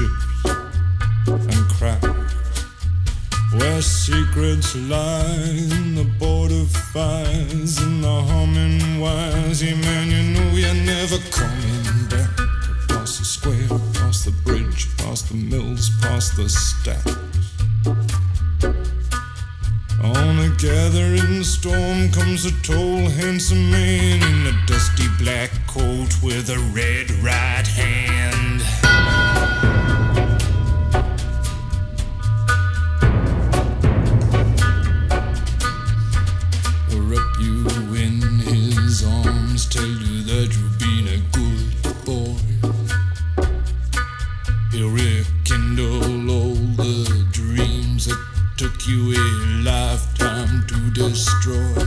chips and crack, where secrets lie in the border fires and the humming wires. Yeah, man, you know you're never coming back. Past the square, past the bridge, past the mills, past the stacks. On a gathering storm comes a tall, handsome man in a dusty black coat with a red right hand. He'll wrap you in his arms, tell you that you've been a good boy. He'll rekindle all the dreams that took you a lifetime to destroy.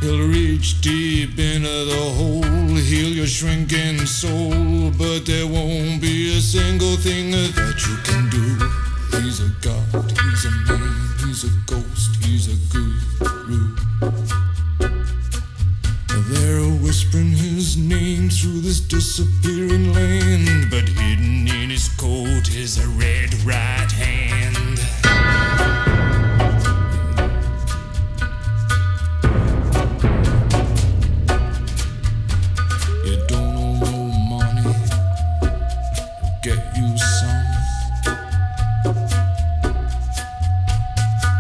He'll reach deep into the hole, heal your shrinking soul, but there won't be a single thing that you can do. He's a god, he's a man, he's a ghost, he's a guru. They're whispering his name through this disappearing land, but hidden in his coat is a red right hand. You don't owe no money, get you some.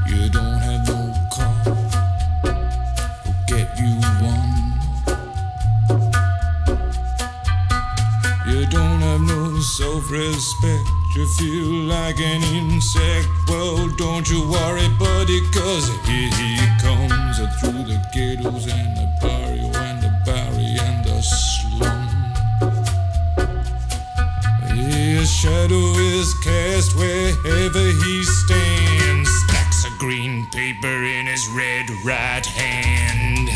You don't have no car, get you one. You don't have no self-respect, you feel like an insect. Well, don't you worry, buddy, cause here he comes through the ghettos and the barrio and the barry and the slum. His shadow is cast wherever he stands, stacks of green paper in his red right hand.